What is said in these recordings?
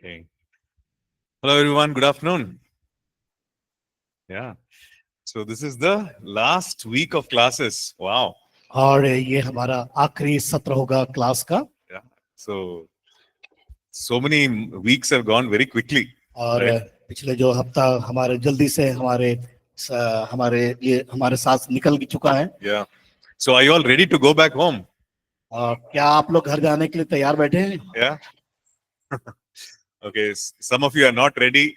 Okay. Hello, everyone. Good afternoon. Yeah. So this is the last week of classes. Wow. और ये हमारा आखिरी सत्र होगा क्लास का। Yeah. So many weeks have gone very quickly. और Right. पिछले जो हफ्ता हमारे जल्दी से हमारे साथ निकल चुका है। Yeah. So are you all ready to go back home? और क्या आप लोग घर जाने के लिए तैयार बैठे हैं? Yeah. Okay. Some of you are not ready.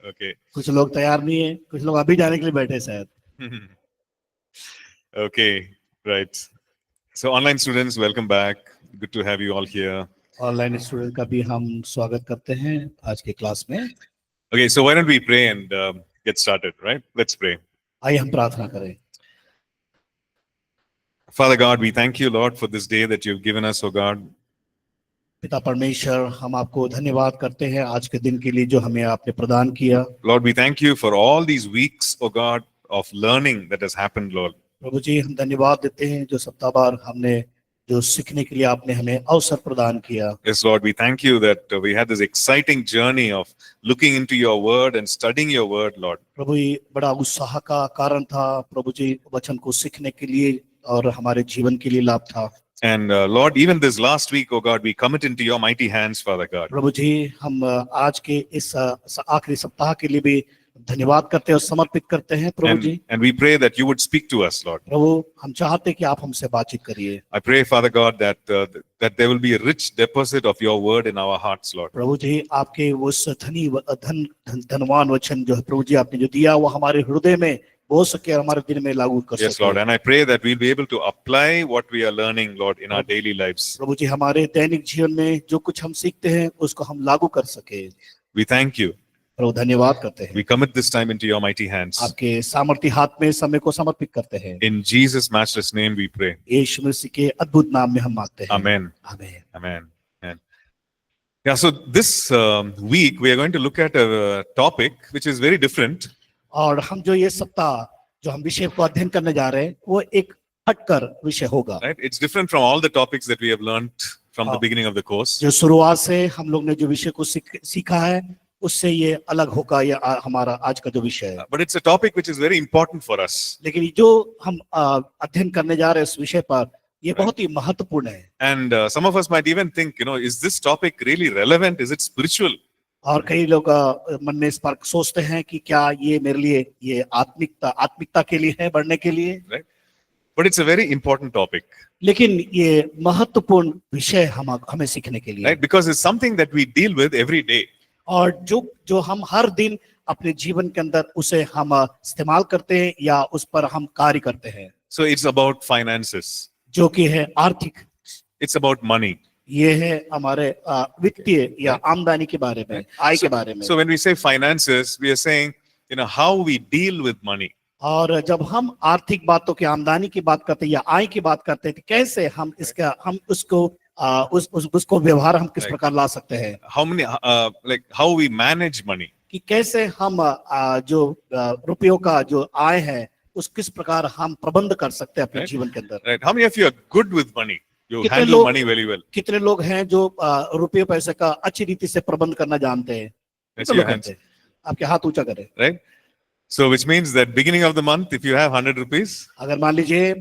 Okay. कुछ लोग तैयार नहीं है, कुछ लोग अभी जाने के लिए बैठे हैं शायद। Okay. Right. So online students, welcome back. Good to have you all here. Online student का भी हम स्वागत करते हैं आज के क्लास में। Okay. So why don't we pray and get started, right? Let's pray. आइए हम प्रार्थना करें। Father God, we thank you, Lord, for this day that you've given us, oh God. पिता परमेश्वर, हम आपको धन्यवाद करते हैं आज के दिन के लिए जो हमें आपने प्रदान किया। Lord, we thank you for all these weeks, oh God, of learning that has happened, Lord. प्रभु जी, हम धन्यवाद देते हैं जो सप्ताह भर हमने जो सीखने के लिए आपने हमें अवसर प्रदान किया। Yes, Lord, we thank you that we had this exciting journey of looking into your word and studying your word, Lord. प्रभु ये बड़ा उत्साह का कारण था प्रभु जी वचन को सीखने के लिए और हमारे जीवन के लिए लाभ था। And Lord, even this last week, oh God, we commit into your mighty hands, Father God. प्रभु जी, हम आज के इस आखिरी सप्ताह के लिए भी धन्यवाद करते हैं और समर्पित करते हैं प्रभु जी। And we pray that you would speak to us, Lord. प्रभु, हम चाहते हैं कि आप हमसे बातचीत करिए। I pray, Father God, that there will be a rich deposit of your word in our hearts, Lord. प्रभु जी, आपके उस धनवान वचन जो है प्रभु जी आपने जो दिया वो हमारे हृदय में हो सके, हमारे दिल में लागू कर सके। Yes, Lord, and I pray that we'll be able to apply what we are learning, Lord, in our daily lives. प्रभु जी, हमारे दैनिक जीवन में जो कुछ हम सीखते हैं उसको हम लागू कर सके। We thank you. प्रभु धन्यवाद करते हैं। We commit this time into your mighty hands. आपके सामर्थी हाथ में समय को समर्पित करते हैं। In Jesus' matchless name we pray. यीशु मसीह के अद्भुत नाम में हम मांगते हैं। Amen. आमीन। Amen. Amen. Yeah, so this week we are going to look at a topic which is very different. और हम जो ये सप्ताह जो हम विषय को अध्ययन करने जा रहे हैं वो एक हटकर विषय होगा। Right? It's different from all the topics that we have learned from the beginning of the course. जो शुरुआत से हम लोग ने जो विषय को सीखा है उससे ये अलग होगा ये हमारा आज का जो विषय है। But it's a topic which is very important for us. लेकिन जो हम अध्ययन करने जा रहे हैं इस विषय पर ये बहुत ही महत्वपूर्ण है। And some of us might even think, is this topic really relevant? Is it spiritual? और कई लोग मन में इस पर सोचते हैं कि क्या ये मेरे लिए ये आत्मिकता के लिए है, बढ़ने के लिए। Right? But it's a very important topic. लेकिन ये महत्वपूर्ण विषय हमें सीखने के लिए। Right? Because it's something that we deal with every day. और जो हम हर दिन अपने जीवन के अंदर उसे हम इस्तेमाल करते हैं या उस पर हम कार्य करते हैं। So it's about finances. जो कि है आर्थिक। It's about money. ये है हमारे वित्तीय या आमदनी के बारे में, आय के बारे में। So when we say finances, we are saying, how we deal with money. और जब हम आर्थिक बातों की आमदनी की बात करते हैं या आय की बात करते हैं तो कैसे हम उसको व्यवहार हम किस प्रकार ला सकते हैं। How we manage money. कि कैसे हम जो रुपयों का जो आय है उस किस प्रकार हम प्रबंध कर सकते हैं अपने जीवन के अंदर। Right? How many of you are good with money? You handle money very well. कितने लोग हैं जो रुपये पैसे का अच्छी रीति से प्रबंध करना जानते हैं? आपके हाथ ऊंचा करें। Right? So which means that beginning of the month, if you have 100 rupees, अगर मान लीजिए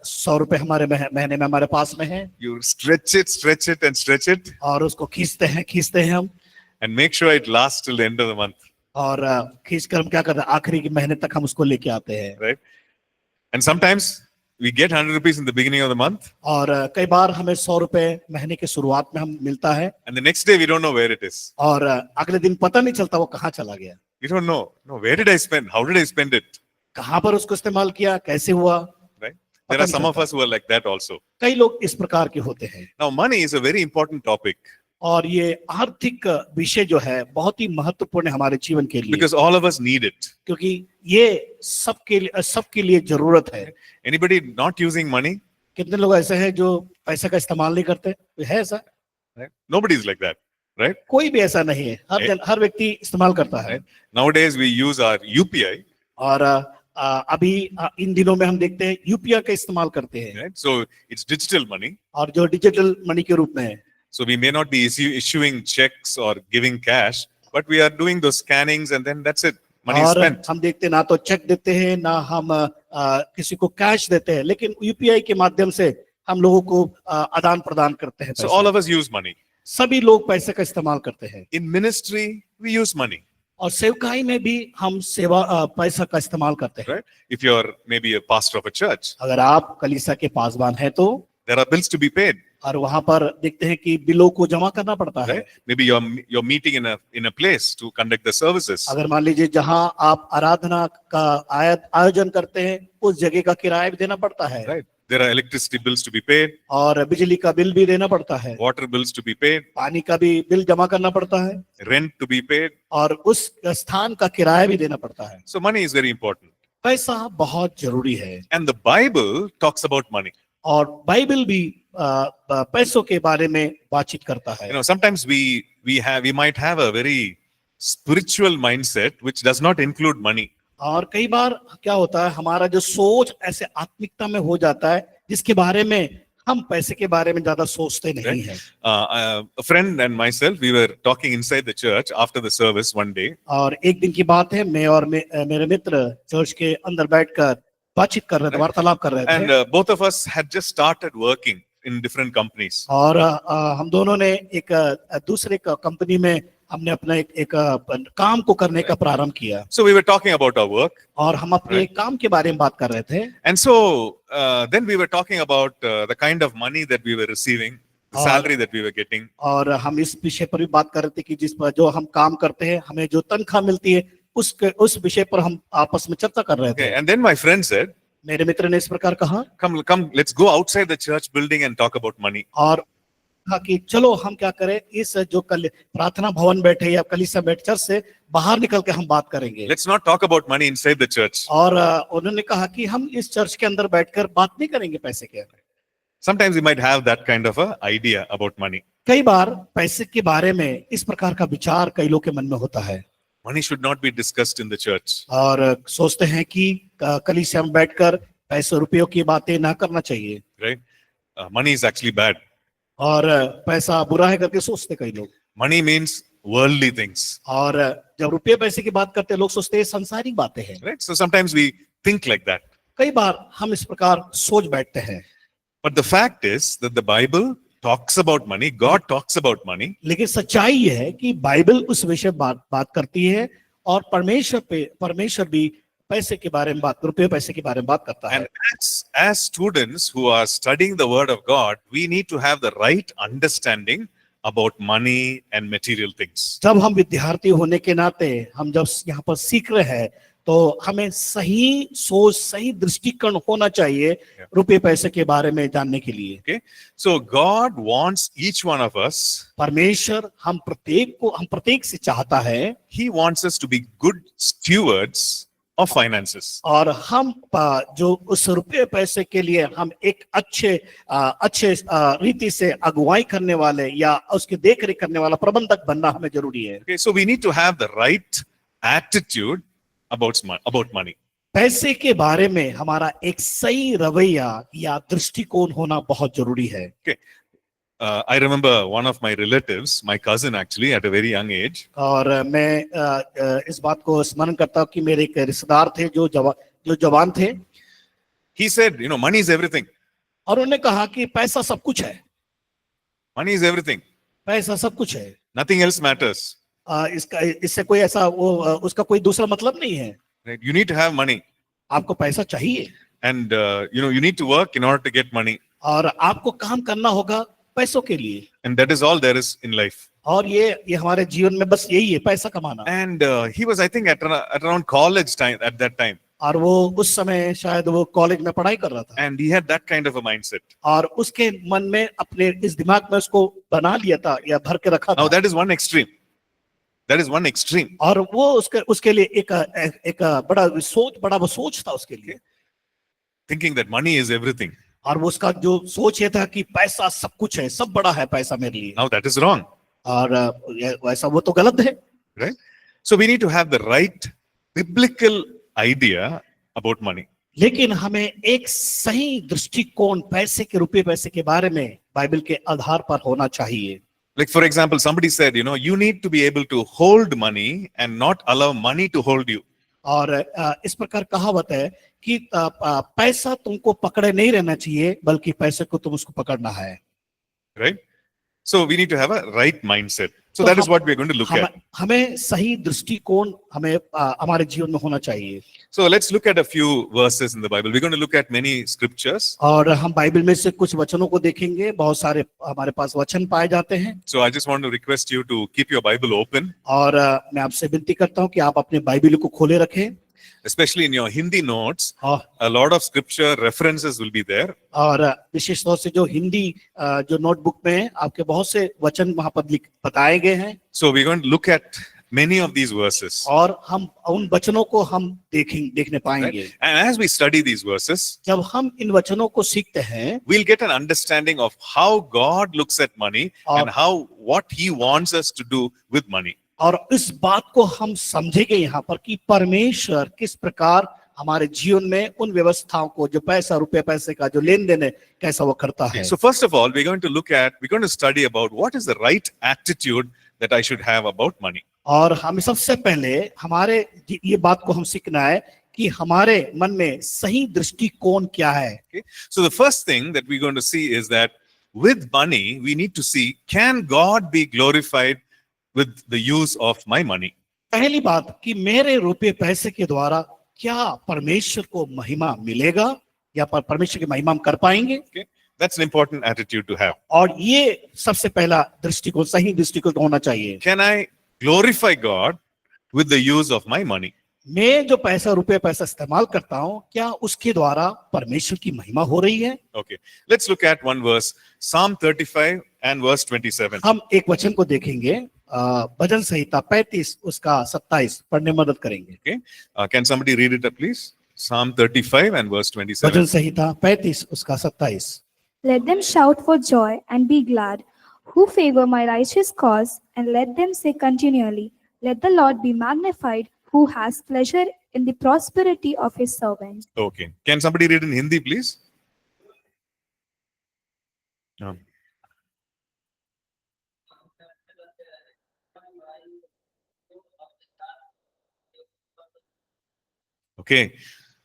100 रुपए हमारे महीने में हमारे पास में है, you stretch it, और उसको खींचते हैं हम, and make sure it lasts till the end of the month. और खींचकर हम क्या करते हैं, आखिरी के महीने तक हम उसको लेके आते हैं। Right? And sometimes we get 100 rupees in the beginning of the month. और कई बार हमें 100 रुपए महीने के शुरुआत में हम मिलता है। And the next day we don't know where it is. और अगले दिन पता नहीं चलता वो कहाँ चला गया। We don't know. No, where did I spend? How did I spend it? कहाँ पर उसको इस्तेमाल किया, कैसे हुआ। Right? There are some of us who are like that also. कई लोग इस प्रकार के होते हैं। Now money is a very important topic. और ये आर्थिक विषय जो है बहुत ही महत्वपूर्ण है हमारे जीवन के लिए। Because all of us need it. क्योंकि ये सबके लिए जरूरत है। Anybody not using money? कितने लोग ऐसे हैं जो पैसे का इस्तेमाल नहीं करते? है ऐसा? Right? Nobody is like that, right? कोई भी ऐसा नहीं है। हर व्यक्ति इस्तेमाल करता है। Nowadays we use our UPI. और अभी इन दिनों में हम देखते हैं यूपीआई का इस्तेमाल करते हैं। Right? So it's digital money. और जो डिजिटल मनी के रूप में है। So we may not be issuing checks or giving cash, but we are doing those scannings and then that's it. Money is और spent. हम देखते ना तो चेक देते हैं ना हम किसी को कैश देते हैं, लेकिन यूपीआई के माध्यम से हम लोगों को आदान प्रदान करते हैं So पैसा। all of us use money. सभी लोग पैसे का इस्तेमाल करते हैं In ministry, we use money, और सेवकाई में भी हम पैसा का इस्तेमाल करते हैं। right? If you're maybe a pastor of a church, अगर आप कलीसिया के पासवान हैं तो there are bills to be paid, और वहां पर देखते हैं कि बिलों को जमा करना पड़ता है। right? Maybe you're meeting in a place to conduct the services. अगर मान लीजिए जहां आप आराधना का आयोजन करते हैं उस जगह का किराया भी देना पड़ता है, Right? There are electricity bills to be paid, और बिजली का बिल भी देना पड़ता है, water bills to be paid, पानी का भी बिल जमा करना पड़ता है, rent to be paid. और उस स्थान का किराया भी देना पड़ता है। So money is very important. पैसा बहुत जरूरी है And the Bible talks about money. और बाइबल भी पैसों के बारे में बातचीत करता है। Sometimes we might have a very spiritual mindset which does not include money. और कई बार क्या होता है, हमारा जो सोच ऐसे आत्मिकता में हो जाता है जिसके बारे में हम पैसे के बारे में ज्यादा सोचते नहीं हैं। A friend and myself, we were talking inside the church after the service one day. और एक दिन की बात है, मैं और मेरे मित्र चर्च के अंदर बैठकर बातचीत कर रहे थे, वार्तालाप कर रहे And थे। both of us had just started working in different companies. और हम दोनों ने एक दूसरे कंपनी में हमने अपना एक काम को करने का प्रारंभ किया। So we were talking about our work. और हम अपने काम के बारे में बात कर रहे थे। And so then we were talking about the kind of money that we were receiving, the salary that we were getting. और हम इस विषय पर भी बात कर रहे थे कि जिस पर जो हम काम करते हैं हमें जो तनख्वाह मिलती है उस विषय पर हम आपस में चर्चा कर रहे थे। Okay. And then my friend said, मेरे मित्र ने इस प्रकार कहा, come, let's go outside the church building and talk about money. और कहा कि चलो हम क्या करें, इस जो प्रार्थना भवन बैठे या कलीसिया बैठ चर्च से बाहर निकल के हम बात करेंगे। Let's not talk about money inside the church. और उन्होंने कहा कि हम इस चर्च के अंदर बैठकर बात नहीं करेंगे पैसे के। Sometimes we might have that kind of a idea about money. कई बार पैसे के बारे में इस प्रकार का विचार कई लोग के मन में होता है। Money should not be discussed in the church. और सोचते हैं कि कलीसिया में बैठकर पैसे रुपयों की बातें ना करना चाहिए। Right? Money is actually bad. और पैसा बुरा है करके सोचते कई लोग। Money means worldly things. और जब रुपये पैसे की बात करते हैं लोग सोचते हैं सांसारिक बातें हैं। Right? So sometimes we think like that. कई बार हम इस प्रकार सोच बैठते हैं। But the fact is that the Bible talks about money, God talks about money. लेकिन सच्चाई ये है कि बाइबल उस विषय बात करती है और परमेश्वर भी पैसे के बारे में रुपये पैसे के बारे में बात करता है। And as students who are studying the Word of God, we need to have the right understanding about money and material things. जब हम विद्यार्थी होने के नाते हम जब यहाँ पर सीख रहे हैं तो हमें सही सोच, सही दृष्टिकोण होना चाहिए रुपये पैसे के बारे में जानने के लिए। Okay, so God wants each one of us. परमेश्वर हम प्रत्येक से चाहता है। He wants us to be good stewards of finances. और हम जो उस रुपये पैसे के लिए हम एक अच्छे रीति से अगुवाई करने वाले या उसकी देखरेख करने वाला प्रबंधक बनना हमें जरूरी है। Okay, so we need to have the right attitude about money. पैसे के बारे में हमारा एक सही रवैया या दृष्टिकोण होना बहुत जरूरी है। Okay, I remember one of my relatives, my cousin actually, at a very young age. और मैं इस बात को स्मरण करता हूँ कि मेरे एक रिश्तेदार थे जो जवान थे। He said, money is everything. और उन्होंने कहा कि पैसा सब कुछ है। Money is everything. पैसा सब कुछ है। Nothing else matters. इससे कोई ऐसा उसका कोई दूसरा मतलब नहीं है। Right? You need to have money. आपको पैसा चाहिए। And you need to work in order to get money. और आपको काम करना होगा पैसों के लिए। And that is all there is in life. और ये हमारे जीवन में बस यही है, पैसा कमाना। And he was, I think, at around college time at that time. और वो उस समय शायद वो कॉलेज में पढ़ाई कर रहा था। And he had that kind of a mindset. और उसके मन में अपने इस दिमाग में उसको बना लिया था या भर के रखा था। Now that is one extreme. That is one extreme. और वो उसके लिए एक बड़ा सोच था उसके लिए। Thinking that money is everything. और वो उसका जो सोच ये था कि पैसा सब कुछ है, सब बड़ा है पैसा मेरे लिए। Now that is wrong. और वैसा वो तो गलत है। Right? So we need to have the right biblical idea about money. लेकिन हमें एक सही दृष्टिकोण पैसे के रुपये पैसे के बारे में बाइबल के आधार पर होना चाहिए। Like, for example, somebody said, you need to be able to hold money and not allow money to hold you. और इस प्रकार कहावत है कि पैसा तुमको पकड़े नहीं रहना चाहिए, बल्कि पैसे को तुम उसको पकड़ना है। Right? So we need to have a right mindset. So that is what we are going to look at. हमें सही दृष्टिकोण हमें हमारे जीवन में होना चाहिए। So let's look at a few verses in the Bible. We're going to look at many scriptures. और हम बाइबल में से कुछ वचनों को देखेंगे, बहुत सारे हमारे पास वचन पाए जाते हैं। So I just want to request you to keep your Bible open. और मैं आपसे विनती करता हूं कि आप अपने बाइबल को खोले रखें। Especially in your Hindi notes, a lot of scripture references will be there. और विशेष तौर से जो हिंदी जो नोटबुक में है, आपके बहुत से वचन वहां पर बताए गए हैं। So we're going to look at many of these verses. और हम उन वचनों को हम देखने पाएंगे। Right? And as we study these verses, जब हम इन वचनों को सीखते हैं, we'll get an understanding of how God looks at money and what He wants us to do with money. और इस बात को हम समझेंगे यहाँ पर कि परमेश्वर किस प्रकार हमारे जीवन में उन व्यवस्थाओं को, जो पैसा रुपए पैसे का जो लेन देन है, कैसा वो करता है। So first of all, we're going to study about what is the right attitude that I should have about money. और हमें सबसे पहले हमारे ये बात को हम सीखना है कि हमारे मन में सही दृष्टिकोण क्या है। Okay? So the first thing that we're going to see is that with money, we need to see, can God be glorified with the use of my money? पहली बात कि मेरे रुपए पैसे के द्वारा क्या परमेश्वर को महिमा मिलेगा, या परमेश्वर की महिमा हम कर पाएंगे। Okay? That's an important attitude to have. और ये सबसे पहला दृष्टिकोण, सही दृष्टिकोण होना चाहिए। Can I glorify God with the use of my money? मैं जो पैसा रुपए पैसा इस्तेमाल करता हूँ, क्या उसके द्वारा परमेश्वर की महिमा हो रही है? Okay, let's look at one verse, Psalm 35 and verse 27. हम एक वचन को देखेंगे, भजन संहिता 35 उसका 27 पढ़ने में मदद करेंगे। Okay, can somebody read it up, please? Psalm 35 and verse 27. भजन संहिता 35 उसका 27। Let them shout for joy and be glad, who favor my righteous cause, and let them say continually, let the Lord be magnified, who has pleasure in the prosperity of his servant. Okay, can somebody read in Hindi, please? Okay,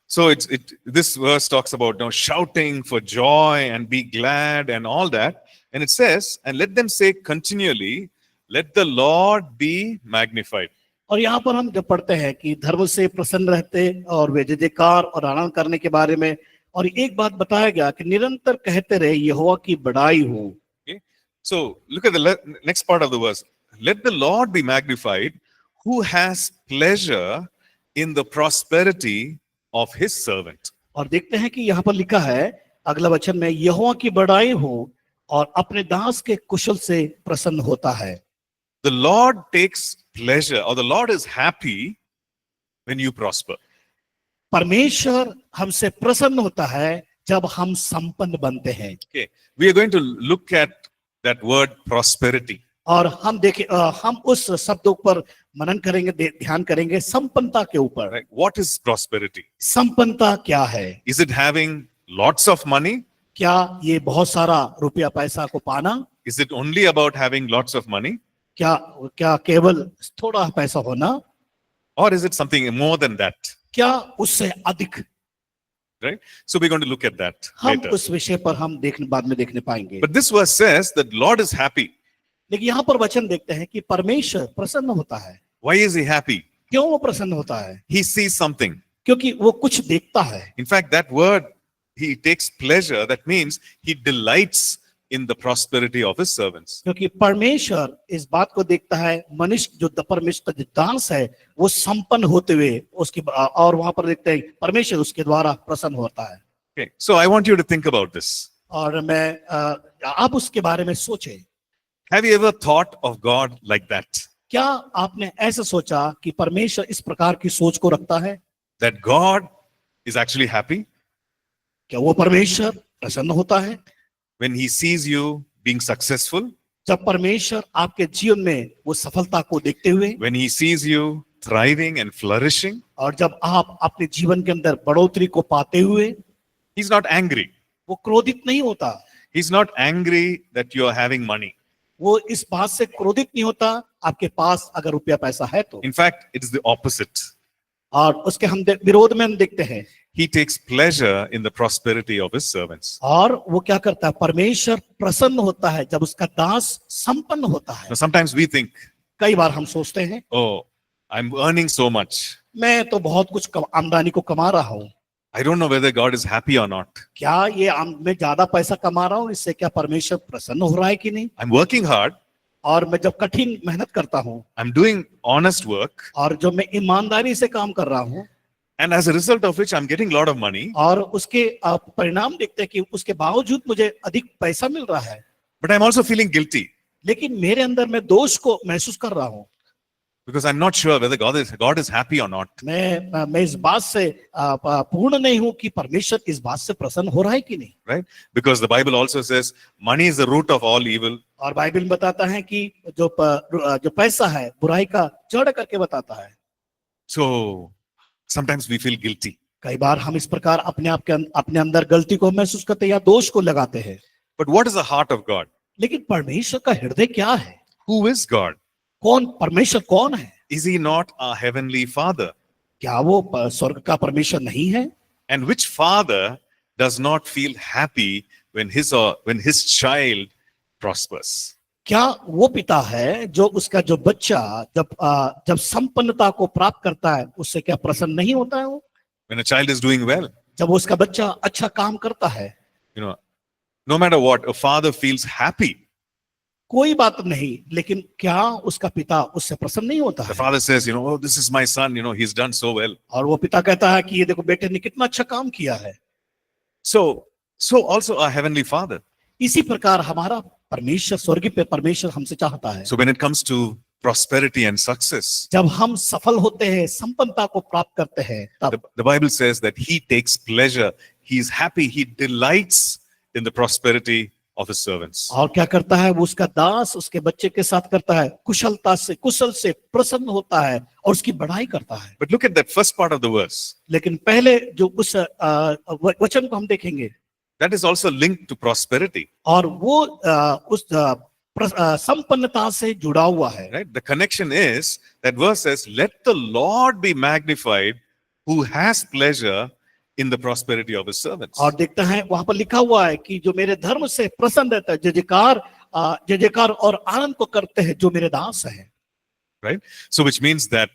so this verse talks about now shouting for joy and be glad and all that, and it says, and let them say continually, let the Lord be magnified. और यहाँ पर हम जब पढ़ते हैं कि धर्म से प्रसन्न रहते और वे जयकार और आनंद करने के बारे में, और एक बात बताया गया कि निरंतर कहते रहे यहोवा की बड़ाई हो। Okay, so look at the next part of the verse. Let the Lord be magnified, who has pleasure in the prosperity of his servant. और देखते हैं कि यहाँ पर लिखा है अगला वचन में, यहोवा की बड़ाई हो और अपने दास के कुशल से प्रसन्न होता है। The Lord takes pleasure, or the Lord is happy when you prosper. परमेश्वर हमसे प्रसन्न होता है जब हम संपन्न बनते हैं। Okay, we are going to look at that word prosperity. और हम उस शब्दों पर मनन करेंगे, ध्यान करेंगे संपन्नता के ऊपर। Right? What is prosperity? संपन्नता क्या है? Is it having lots of money? क्या ये बहुत सारा रुपया पैसा को पाना? Is it only about having lots of money? क्या केवल थोड़ा पैसा होना? Or is it something more than that? क्या उससे अधिक? Right? So we're going to look at that हम later. उस विषय पर हम बाद में देखने पाएंगे। But this verse says that Lord is happy. लेकिन यहाँ पर वचन देखते हैं कि परमेश्वर प्रसन्न होता है। Why is he happy? क्यों वो प्रसन्न होता है? He sees something. क्योंकि वो कुछ देखता है। In fact, that word, he takes pleasure, that means he delights in the prosperity of his servants. क्योंकि परमेश्वर इस बात को देखता है, मनुष्य जो परमेश्वर का दास है वो संपन्न होते हुए उसकी, और वहां पर देखते हैं परमेश्वर उसके द्वारा प्रसन्न होता है। Okay, so I want you to think about this. और आप उसके बारे में सोचें। Have you ever thought of God like that? क्या आपने ऐसा सोचा कि परमेश्वर इस प्रकार की सोच को रखता है? That God is actually happy क्या वो परमेश्वर प्रसन्न होता है when he sees you being successful, जब परमेश्वर आपके जीवन में वो सफलता को देखते हुए, when he sees you thriving and flourishing, और जब आप अपने जीवन के अंदर बढ़ोतरी को पाते हुए, he's not angry. वो क्रोधित नहीं होता, He's not angry that you are having money. वो इस बात से क्रोधित नहीं होता आपके पास अगर रुपया पैसा है तो। In fact, it is the opposite. और उसके विरोध में हम देखते हैं, He takes pleasure in the prosperity of his servants. और वो क्या करता है, परमेश्वर प्रसन्न होता है जब उसका दास संपन्न होता है। Now, sometimes we think, कई बार हम सोचते हैं, oh, I'm earning so much. मैं तो बहुत कुछ आमदनी को कमा रहा हूँ, I don't know whether God is happy or not. क्या ये मैं ज्यादा पैसा कमा रहा हूँ, इससे क्या परमेश्वर प्रसन्न हो रहा है कि नहीं। I'm working hard. और मैं जब कठिन मेहनत करता हूँ, I'm doing honest work. और जो मैं ईमानदारी से काम कर रहा हूँ, And as a result of which I'm getting a lot of money. और उसके आप परिणाम देखते हैं कि उसके बावजूद मुझे अधिक पैसा मिल रहा है, But I'm also feeling guilty लेकिन मेरे अंदर मैं दोष को महसूस कर रहा हूँ। because I'm not sure whether God is happy or not. मैं इस बात से पूर्ण नहीं हूं कि परमेश्वर इस बात से प्रसन्न हो रहा है कि नहीं। Right? Because the Bible also says money is the root of all evil. और बाइबल में बताता है कि जो पैसा है बुराई का जड़ करके बताता है। So sometimes we feel guilty. कई बार हम इस प्रकार अपने अंदर गलती को महसूस करते हैं या दोष को लगाते हैं। But what is the heart of God? लेकिन परमेश्वर का हृदय क्या है? Who is God? कौन परमेश्वर कौन है? Is he not our heavenly Father? क्या वो स्वर्ग का परमेश्वर नहीं है? And which father does not feel happy when his child prospers? क्या वो पिता है जो उसका जो बच्चा जब संपन्नता को प्राप्त करता है उससे क्या प्रसन्न नहीं होता है? वो When a child is doing well, जब उसका बच्चा अच्छा काम करता है, no matter what, a father feels happy. कोई बात नहीं, लेकिन क्या उसका पिता उससे प्रसन्न नहीं होता The है? father says, oh, this is my son, he's done so well. और वो पिता कहता है कि ये देखो बेटे ने कितना अच्छा काम किया है। So also our heavenly Father. इसी प्रकार हमारा परमेश्वर, स्वर्गीय पे परमेश्वर हमसे चाहता है। So when it comes to prosperity and success, जब हम सफल होते हैं, संपन्नता को प्राप्त करते हैं, तब the Bible says that he takes pleasure, he is happy, he delights in the prosperity of his servants. और क्या करता है, वो उसका दास उसके बच्चे के साथ करता है, कुशल से प्रसन्न होता है और उसकी बढ़ाई करता है। But look at that first part of the verse. लेकिन पहले जो उस वचन को हम देखेंगे, That is also linked to prosperity. और वो उस संपन्नता से जुड़ा हुआ है। Right? The connection is that verse says, let the Lord be magnified who has pleasure in the prosperity of his servants. और देखते हैं वहां पर लिखा हुआ है कि जो मेरे धर्म से प्रसन्न रहता है, जय जयकार और आनंद को करते हैं जो मेरे दास हैं। Right? So which means that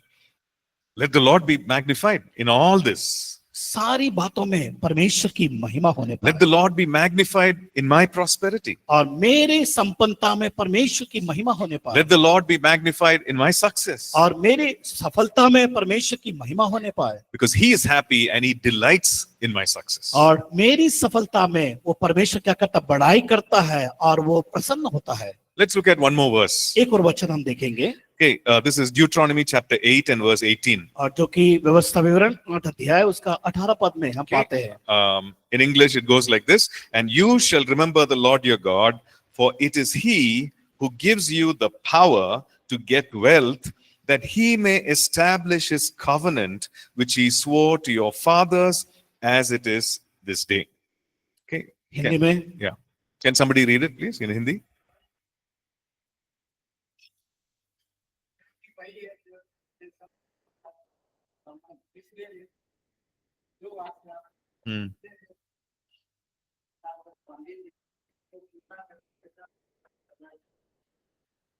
let the Lord be magnified in all this. सारी बातों में परमेश्वर की महिमा होने Let पर, the Lord be magnified in my prosperity. और मेरे संपन्नता में परमेश्वर की महिमा होने पर, Let the Lord be magnified in my success. और मेरे सफलता में परमेश्वर की महिमा होने पर, Because he is happy and he delights in my success. और मेरी सफलता में वो परमेश्वर क्या करता, बढ़ाई करता है और वो प्रसन्न होता है। Let's look at one more verse. एक और वचन हम देखेंगे, Okay, this is Deuteronomy chapter 8 and verse 18. और जो कि व्यवस्था विवरण 8 अध्याय उसका 18 पद में हम पाते हैं। In English it goes like this, and you shall remember the Lord your God, for it is he who gives you the power to get wealth, that he may establish his covenant which he swore to your fathers as it is this day. Okay. Hindi में Can somebody read it please in Hindi?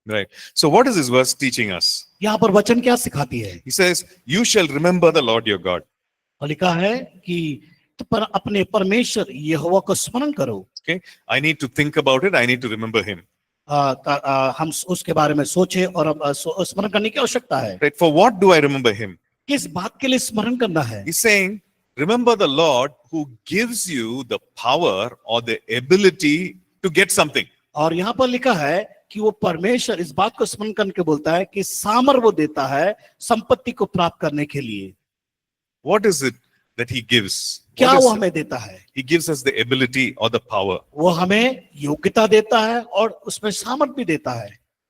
Right. So what is this verse teaching us? यहाँ पर वचन क्या सिखाती है? He says, you shall remember the Lord your God. और लिखा है कि पर अपने परमेश्वर यहोवा को स्मरण करो। Okay. I need to think about it. I need to remember him. हम उसके बारे में सोचे और स्मरण करने की आवश्यकता है। Right. For what do I remember him? किस बात के लिए स्मरण करना है? He's saying, remember the Lord who gives you the power or the ability to get something. और यहाँ पर लिखा है कि वो परमेश्वर इस बात को स्मरण करके बोलता है कि सामर्थ वो देता है संपत्ति को प्राप्त करने के लिए। What is it that he gives? क्या What is वो it? हमें देता है? He gives us the ability or the power. वो हमें योग्यता देता है और उसमें सामर्थ भी देता है।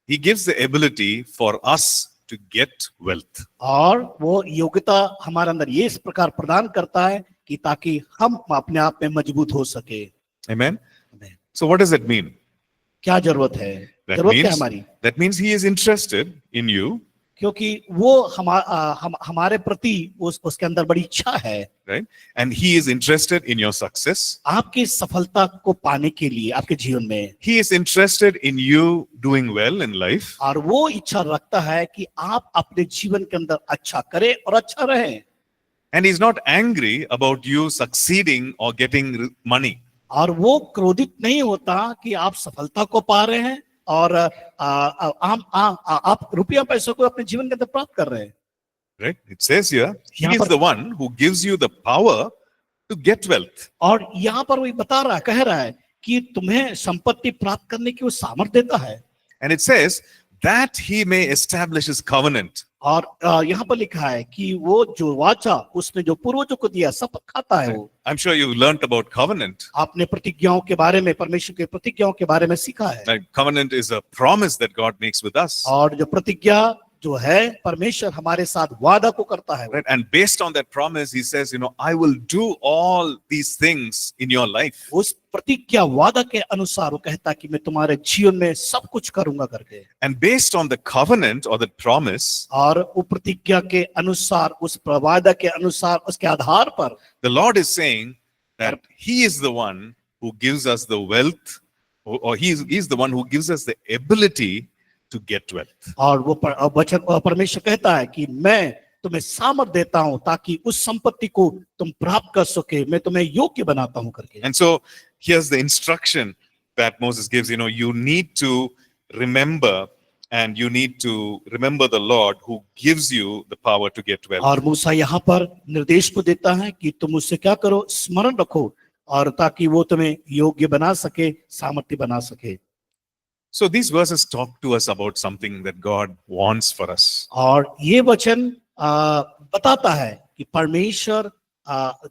He gives the ability for us to get wealth. और वो योग्यता हमारे अंदर ये इस प्रकार प्रदान करता है कि ताकि हम अपने आप में मजबूत हो सके। Amen. So what does that mean? क्या जरूरत है? That जरूरत क्या means है हमारी? that means he is interested in you, क्योंकि वो हमारे प्रति उसके अंदर बड़ी इच्छा है, right? And he is interested in your success. आपकी सफलता को पाने के लिए आपके जीवन में। He is interested in you doing well in life. और वो इच्छा रखता है कि आप अपने जीवन के अंदर अच्छा करें और अच्छा रहें। And he's not angry about you succeeding or getting money. और वो क्रोधित नहीं होता कि आप सफलता को पा रहे हैं और आप रुपया पैसों को अपने जीवन के अंदर प्राप्त कर रहे हैं। Right? It says here, he यहाँ is पर- the one who gives you the power to get wealth. और यहाँ पर वो बता रहा है, कह रहा है कि तुम्हें संपत्ति प्राप्त करने की वो सामर्थ्य देता है। And it says that he may establish his covenant. और यहाँ पर लिखा है कि वो जो वाचा उसने जो पूर्वजों को दिया शपथ खाता है वो। I'm sure you've learnt about covenant. आपने प्रतिज्ञाओं के बारे में, परमेश्वर के प्रतिज्ञाओं के बारे में सीखा है। Like, covenant is a promise that God makes with us. और जो प्रतिज्ञा जो है परमेश्वर हमारे साथ वादा को करता है। Right? And based on that promise, he says, I will do all these things in your life. उस प्रतिज्ञा वादा के अनुसार वो कहता है कि मैं तुम्हारे जीवन में सब कुछ करूंगा करके। And based on the covenant or the promise, और वो प्रतिज्ञा के अनुसार, उस वादा के अनुसार, उसके आधार पर the Lord is saying that he is the one who gives us the wealth, or he is the one who gives us the ability to get wealth. और वो वचन परमेश्वर कहता है कि मैं तुम्हें सामर्थ देता हूं ताकि उस संपत्ति को तुम प्राप्त कर सके, मैं तुम्हें योग्य बनाता हूं करके। And so here's the instruction that Moses gives, you need to remember, and you need to remember the Lord who gives you the power to get wealth. और मूसा यहाँ पर निर्देश को देता है कि तुम उससे क्या करो, स्मरण रखो, और ताकि वो तुम्हें योग्य बना सके, सामर्थ्य बना सके। So these verses talk to us about something that God wants for us. और ये वचन बताता है कि परमेश्वर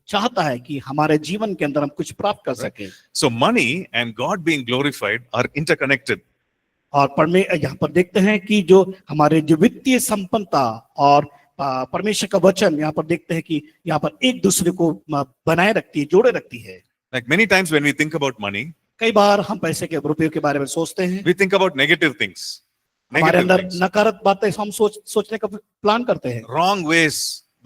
चाहता है कि हमारे जीवन के अंदर हम कुछ प्राप्त कर सके। So money and God being glorified are interconnected. और यहाँ पर देखते हैं कि जो हमारे जो वित्तीय संपन्नता और परमेश्वर का वचन, यहाँ पर देखते हैं कि यहाँ पर एक दूसरे को बनाए रखती है, जोड़े रखती है। Like many times when we think about money, कई बार हम पैसे के रुपयों के बारे में सोचते हैं, we think about negative things. हमारे Negative अंदर things. नकारात्मक बातें हम सोचने का प्लान करते हैं। Wrong ways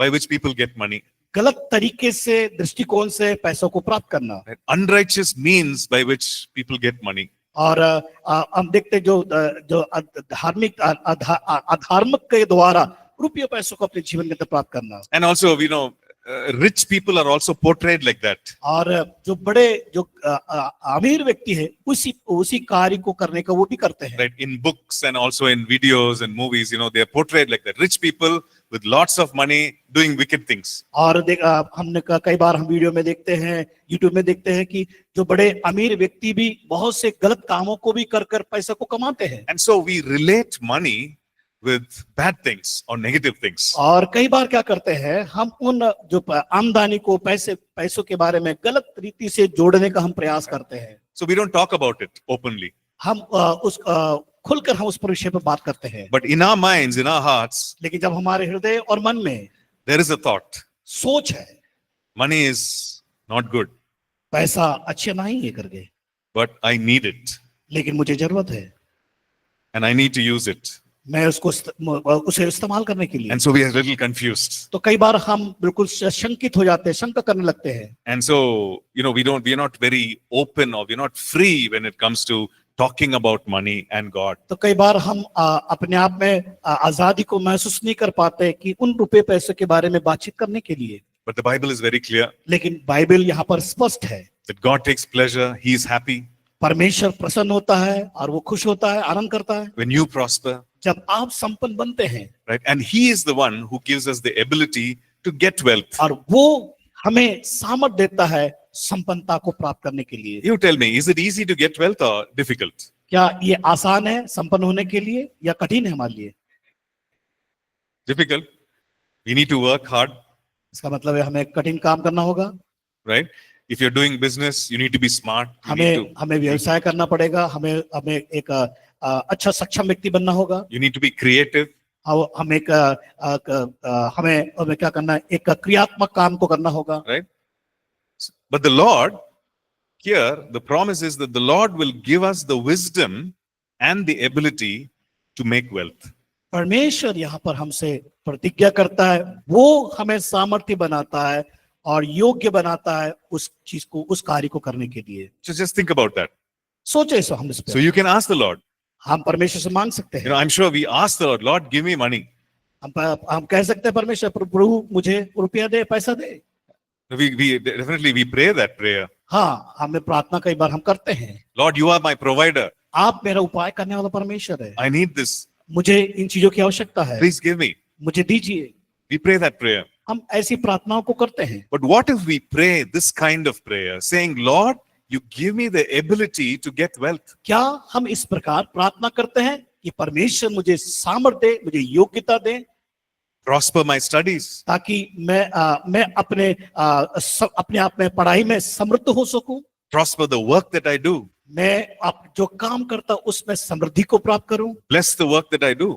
by which people get money. गलत तरीके से, दृष्टिकोण से पैसों को प्राप्त करना। Right? Unrighteous means by which people get money. और हम देखते हैं जो धार्मिक अधार्मिक के द्वारा रुपये पैसों को अपने जीवन के अंदर प्राप्त करना। And also, rich people are also portrayed like that. और जो बड़े जो अमीर व्यक्ति है उसी कार्य को करने का वो भी करते हैं। Right? In books and also in videos and movies, they are portrayed like that. Rich people with lots of money doing wicked things. और हमने कई बार हम वीडियो में देखते हैं, यूट्यूब में देखते हैं कि जो बड़े अमीर व्यक्ति भी बहुत से गलत कामों को भी कर पैसे को कमाते हैं। And so we relate money with bad things or negative things. और कई बार क्या करते हैं, हम उन जो आमदनी को पैसों के बारे में गलत रीति से जोड़ने का हम प्रयास करते हैं। So we don't talk about it openly. हम खुलकर हम उस पर विषय पर बात करते हैं। But in our minds, in our hearts, लेकिन जब हमारे हृदय और मन में there is a thought. सोच है, Money is not good, पैसा अच्छा नहीं है करके, but I need it लेकिन मुझे जरूरत है, and I need to use it. मैं उसे इस्तेमाल करने के लिए। And so we are a little confused. तो कई बार हम बिल्कुल शंकित हो जाते हैं, शंका करने लगते हैं। And so, we are not very open, or we are not free when it comes to talking about money and God. तो कई बार हम अपने आप में आजादी को महसूस नहीं कर पाते कि उन रुपए पैसे के बारे में बातचीत करने के लिए। But the Bible is very clear लेकिन बाइबल यहाँ पर स्पष्ट है, that God takes pleasure, He is happy परमेश्वर प्रसन्न होता है और वो खुश होता है, आनंद करता है when you prosper, जब आप संपन्न बनते हैं। right? And He is the one who gives us the ability to get wealth. और वो हमें सामर्थ देता है संपन्नता को प्राप्त करने के लिए। You tell me, is it easy to get wealth or difficult? क्या ये आसान है संपन्न होने के लिए या कठिन है हमारे लिए? Difficult. We need to work hard, इसका मतलब है हमें कठिन काम करना होगा। right? If you're doing business, you need to be smart. You need हमें व्यवसाय करना पड़ेगा, हमें एक अच्छा सक्षम व्यक्ति बनना होगा। to be creative. हम एक हमें हमें क्या करना है, एक क्रियात्मक काम को करना होगा। right? But the Lord, here, the promise is that the Lord will give us the wisdom and the ability to make wealth. परमेश्वर यहाँ पर हमसे प्रतिज्ञा करता है, वो हमें सामर्थ्य बनाता है और योग्य बनाता है उस चीज को, उस कार्य को करने के लिए। So just think about that. सोचे सो हम इस So पे, you can ask the Lord. हम परमेश्वर से मांग सकते You हैं। know, I'm sure we ask the Lord, Lord, give me money. हम कह सकते हैं परमेश्वर, प्रभु मुझे रुपया दे, पैसा दे। We definitely we pray that prayer. हाँ, हमें प्रार्थना कई बार हम करते हैं, Lord, you are my provider. आप मेरा उपाय करने वाला परमेश्वर है, I need this. मुझे इन चीजों की आवश्यकता है, Please give me. मुझे दीजिए। We pray that prayer. हम ऐसी प्रार्थनाओं को करते हैं। But what if we pray this kind of prayer, saying, Lord, you give me the ability to get wealth? क्या हम इस प्रकार प्रार्थना करते हैं कि परमेश्वर मुझे सामर्थ्य दे, मुझे योग्यता दे, Prosper my studies. ताकि मैं अपने आप में पढ़ाई में समृद्ध हो सकूं, Prosper the work that I do. मैं जो काम करता उसमें समृद्धि को प्राप्त करूं, Bless the work that I do.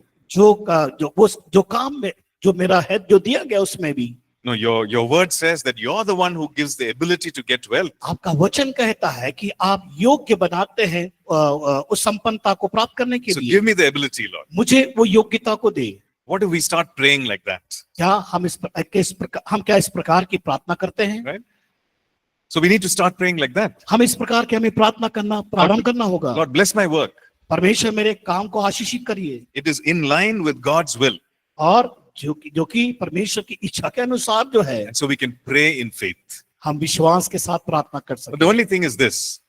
जो काम में जो मेरा है, जो दिया गया उसमें भी। No, your word says that you're the one who gives the ability to get wealth. आपका वचन कहता है कि आप योग्य बनाते हैं उस संपन्नता को प्राप्त करने के So लिए। give me the ability, Lord. मुझे वो योग्यता को दे। What if we start praying like that? क्या हम इस प्रकार की प्रार्थना करते हैं? Right? So we need to start praying like that. हम इस प्रकार के हमें प्रार्थना करना प्रारंभ करना होगा। Lord, bless my work. परमेश्वर मेरे काम को आशीषित करिए, It is in line with God's will. और जो कि परमेश्वर की इच्छा के अनुसार जो है, And so we can pray in faith. हम विश्वास के साथ प्रार्थना कर But सकते the हैं। only thing is this.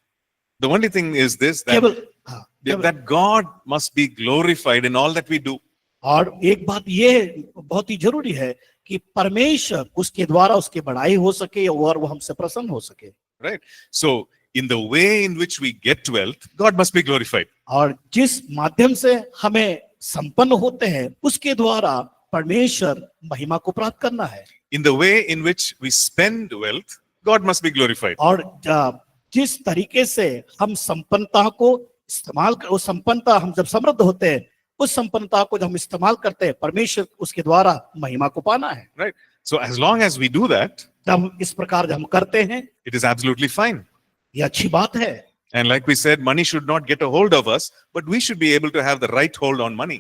The only thing is this, that, केवल that God must be glorified in all that we do. और एक बात ये बहुत ही जरूरी है कि परमेश्वर उसके द्वारा उसकी बढ़ाई हो सके और वो हमसे प्रसन्न हो सके। Right? So in the way in which we get wealth, God must be glorified. और जिस माध्यम से हमें संपन्न होते हैं उसके द्वारा परमेश्वर महिमा को प्राप्त करना है। In the way in which we spend wealth, God must be glorified. और जिस तरीके से हम संपन्नता को इस्तेमाल कर, वो संपन्नता हम जब समृद्ध होते हैं, उस संपन्नता को जब हम इस्तेमाल करते हैं, परमेश्वर उसके द्वारा महिमा को पाना है। Right? So as long as we do that, जब इस प्रकार जब हम करते हैं, it is absolutely fine. ये अच्छी बात है। And like we said, money should not get a hold of us, but we should be able to have the right hold on money.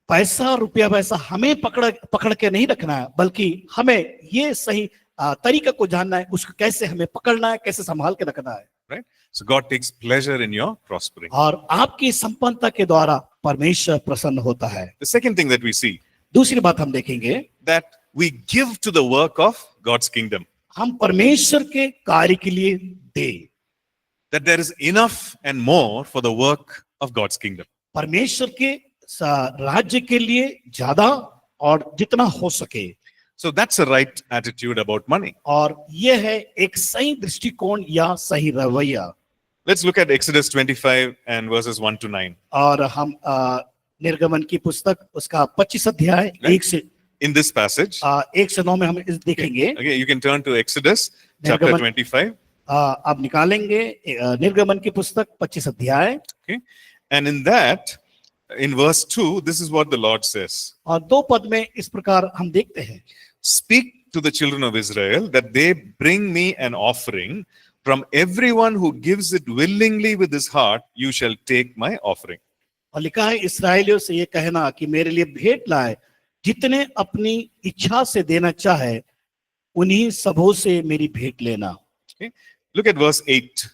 पैसा, रुपया पैसा हमें पकड़ के नहीं रखना है, बल्कि हमें ये सही तरीका को जानना है, उसको कैसे हमें पकड़ना है, कैसे संभाल के रखना है। Right? So God takes pleasure in your prospering. और आपकी संपन्नता के द्वारा परमेश्वर प्रसन्न होता है। The second thing that we see, दूसरी बात हम देखेंगे, that we give to the work of God's kingdom. हम परमेश्वर के कार्य के लिए दे, That there is enough and more for the work of God's kingdom. परमेश्वर के राज्य के लिए ज्यादा और जितना हो सके। So that's a right attitude about money. और यह है एक सही दृष्टिकोण या सही रवैया। Let's look at Exodus 25 and verses 1 to 9. और हम निर्गमन की पुस्तक उसका 25 अध्याय 1 से In this passage, 1 से 9 में हम इस देखेंगे। okay, you can turn to Exodus chapter निर्गमन- 25. आप निकालेंगे निर्गमन की पुस्तक 25 अध्याय, Okay, and in that, in verse 2, this is what the Lord says. और 2 पद में इस प्रकार हम देखते हैं, Speak to the children of Israel that they bring me an offering. From everyone who gives it willingly with his heart, you shall take my offering. और लिखा है, इस्राएलियों से ये कहना कि मेरे लिए भेंट लाए, जितने अपनी इच्छा से देना चाहे उन्हीं सबों से मेरी भेंट लेना। Okay, look at verse 8.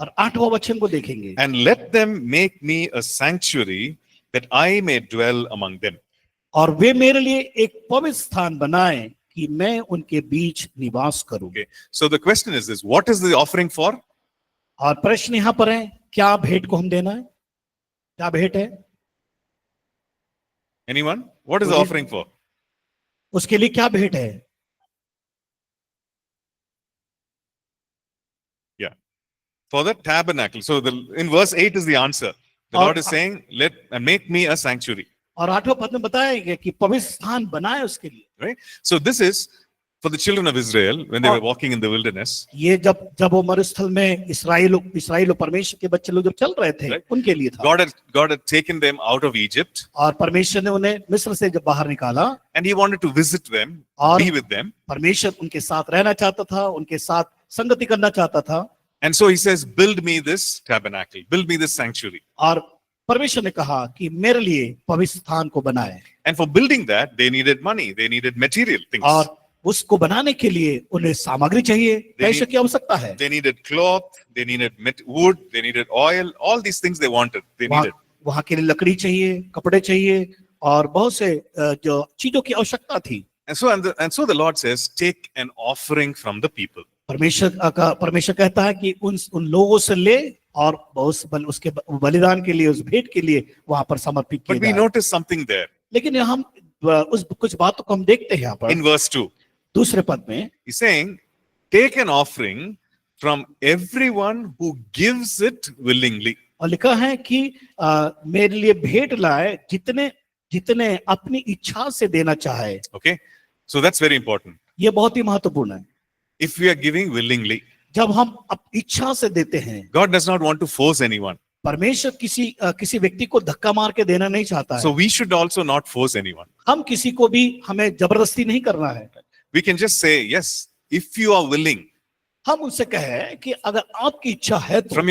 और 8वां वचन को देखेंगे, And let them make me a sanctuary that I may dwell among them. और वे मेरे लिए एक पवित्र स्थान बनाए कि मैं उनके बीच निवास करूं। Okay, so the question is this: what is the offering for? और प्रश्न यहाँ पर है, क्या भेंट को हम देना है? क्या भेंट है? Anyone? What is the Would you- offering for? उसके लिए क्या भेंट है? For the tabernacle. So in verse 8 is the answer. The Or- Lord is saying, "Let make me a sanctuary." और 8वें पद में बताया गया कि पवित्र स्थान बनाए उसके लिए। Right? So this is For the children of Israel, when they Oh. were walking in the wilderness, ये जब वो मरुस्थल में इस्राएल परमेश्वर के बच्चे लोग जब चल रहे थे, Right. उनके लिए था। God had taken them out of Egypt, और परमेश्वर ने उन्हें मिस्र से जब बाहर निकाला, and He wanted to visit them, और be with them. परमेश्वर उनके साथ रहना चाहता था, उनके साथ संगति करना चाहता था। And so He says, build me this tabernacle, build me this sanctuary. और परमेश्वर ने कहा कि मेरे लिए पवित्र स्थान को बनाए। And for building that, they needed money, they needed material things. और उसको बनाने के लिए उन्हें सामग्री चाहिए, पैसे की आवश्यकता है। They needed cloth, they needed wood, they needed oil, all these things they wanted, they needed. वहां के लिए लकड़ी चाहिए, कपड़े चाहिए और बहुत से जो चीजों की आवश्यकता थी। And so the Lord says, take an offering from the people. परमेश्वर कहता है कि उन लोगों से ले और उसके बलिदान के लिए, उस भेंट के लिए वहां पर समर्पित किया But we जाए। notice something there लेकिन हम कुछ बातों को हम देखते हैं यहाँ पर in verse 2. दूसरे पद में, He's saying, take an offering from everyone who gives it willingly. और लिखा है कि मेरे लिए भेंट लाए जितने अपनी इच्छा से देना चाहे। Okay? So that's very important. ये बहुत ही महत्वपूर्ण है। If we are giving willingly, जब हम इच्छा से देते हैं, God does not want to force anyone. परमेश्वर किसी व्यक्ति को धक्का मार के देना नहीं चाहता So है। we should also not force anyone. हम किसी को भी हमें जबरदस्ती नहीं करना है। We can just say, yes, if you are willing, हम उनसे कहें कि अगर आपकी इच्छा है तो from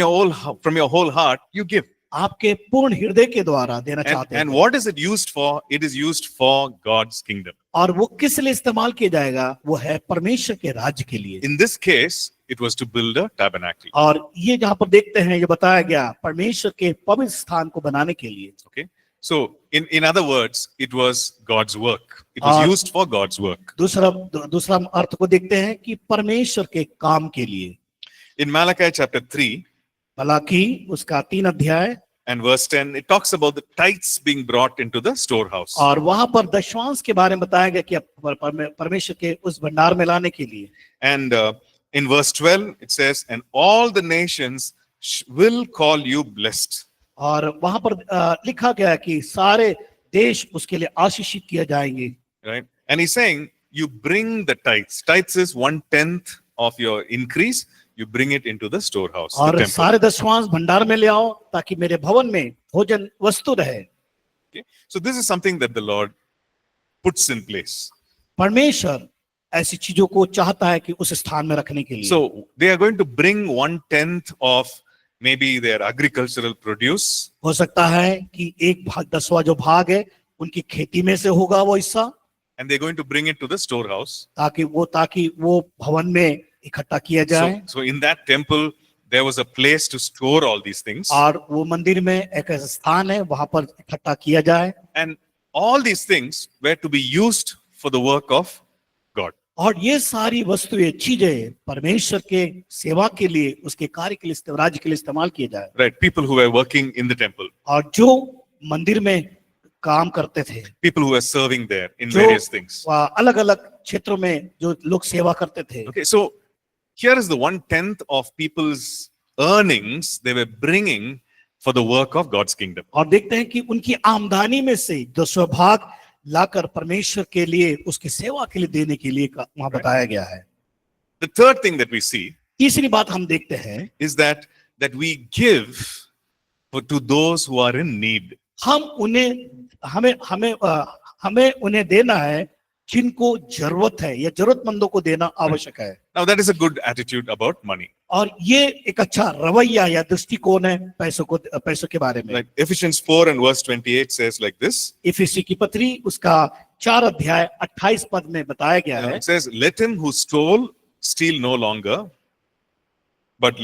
your whole heart, you give. आपके पूर्ण हृदय के द्वारा देना चाहते And हैं। what is it used for? It is used for God's kingdom. और वो किस लिए इस्तेमाल किया जाएगा? वो है परमेश्वर के राज्य के लिए। In this case, it was to build a tabernacle. और ये जहाँ पर देखते हैं, ये बताया गया परमेश्वर के पवित्र स्थान को बनाने के लिए। Okay. So in other words, it was God's work. It was used for God's work. दूसरा अर्थ को देखते हैं कि परमेश्वर के काम के लिए। In Malachi chapter 3 मलाकी उसका 3 अध्याय and verse 10, it talks about the tithes being brought into the storehouse. और वहां पर दशवांश के बारे में बताया गया कि परमेश्वर के उस भंडार में लाने के लिए। And in verse 12, it says, and all the nations will call you blessed. और वहां पर लिखा गया है कि सारे देश उसके लिए आशीषित किए जाएंगे। Right? And he's saying, you bring the tithes. Tithes is 1/10 of your increase. You bring it into the storehouse. The और temple. सारे दशवांश भंडार में ले आओ ताकि मेरे भवन में भोजन वस्तु रहे। Okay? So this is something that the Lord puts in place. परमेश्वर ऐसी चीजों को चाहता है कि उस स्थान में रखने के लिए। So they are going to bring 1/10 of maybe their agricultural produce. हो सकता है कि 1/10वां जो भाग है उनकी खेती में से होगा वो हिस्सा, And they're going to bring it to the storehouse. ताकि वो भवन में इकट्ठा किया जाए। So in that temple, there was a place to store all these things. और वो मंदिर में एक ऐसा स्थान है वहां पर इकट्ठा किया जाए। And all these things were to be used for the work of God. और ये सारी वस्तुएं चीजें परमेश्वर के सेवा के लिए, उसके कार्य के लिए, राज्य के लिए इस्तेमाल किए जाए। Right? People who were working in the temple. और जो मंदिर में काम करते थे, People who were serving there in various things. अलग अलग क्षेत्रों में जो लोग सेवा करते थे। Okay, so here is the 1/10 of people's earnings they were bringing for the work of God's kingdom. और देखते हैं कि उनकी आमदनी में से 10वां भाग लाकर परमेश्वर के लिए, उसकी सेवा के लिए देने के लिए वहां बताया गया है। The third thing that we see तीसरी बात हम देखते हैं, is that we give to those who are in need. हमें उन्हें देना है जिनको जरूरत है या जरूरतमंदों को देना आवश्यक है। Now that is a good attitude about money. और ये एक अच्छा रवैया या दृष्टिकोण है पैसों के बारे में। Like Ephesians 4 and verse 28 says like this. इफिसी की पत्री उसका 4 अध्याय 28 पद में बताया गया है। It says, let him who stole steal no longer, but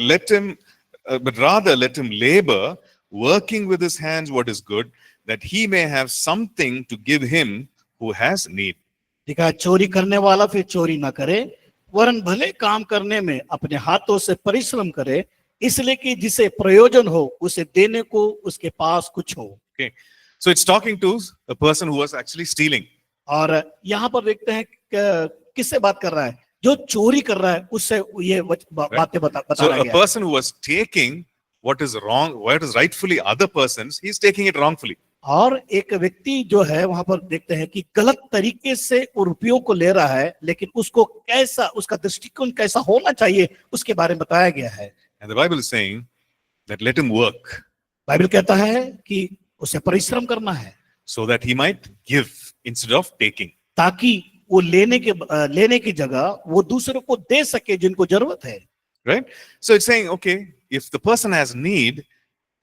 rather let him labor, working with his hands what is good, that he may have something to give him who has need. देखा, चोरी करने वाला फिर चोरी ना करे, वरन भले काम करने में अपने हाथों से परिश्रम करे, इसलिए कि जिसे प्रयोजन हो उसे देने को उसके पास कुछ हो। Okay, so it's talking to a person who was actually stealing. और यहाँ पर देखते हैं किससे बात कर रहा है? जो चोरी कर रहा है उससे ये बातें बता So रहा a है। person who was taking what is wrong, what is rightfully other person's, he's taking it wrongfully. और एक व्यक्ति जो है वहां पर देखते हैं कि गलत तरीके से वो रुपयों को ले रहा है, लेकिन उसको कैसा, उसका दृष्टिकोण कैसा होना चाहिए उसके बारे में बताया गया है। And the Bible is saying that let him work Bible कहता है कि उसे परिश्रम करना है so that he might give instead of taking. ताकि वो लेने की जगह वो दूसरों को दे सके जिनको जरूरत है। Right? So it's saying, okay, if the person has need,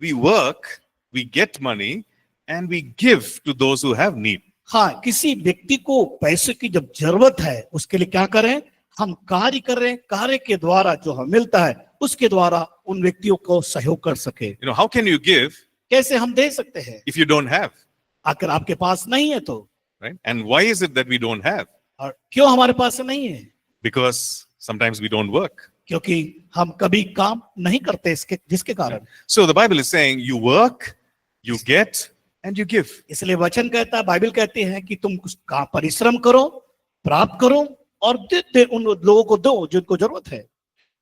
we work, we get money, and we give to those who have need. हाँ, किसी व्यक्ति को पैसे की जब जरूरत है उसके लिए क्या करें, हम कार्य करें, कार्य के द्वारा जो हमें मिलता है उसके द्वारा उन व्यक्तियों को सहयोग कर सके। You know, how can you give कैसे हम दे सकते हैं if you don't have? अगर आपके पास नहीं है तो? Right? And why is it that we don't have? और क्यों हमारे पास नहीं है? Because sometimes we don't work. क्योंकि हम कभी काम नहीं करते जिसके कारण। So the Bible is saying you work, you get, and you give. इसलिए वचन कहता है, बाइबल कहती है कि तुम का परिश्रम करो, प्राप्त करो और दे उन लोगों को दो जिनको जरूरत है।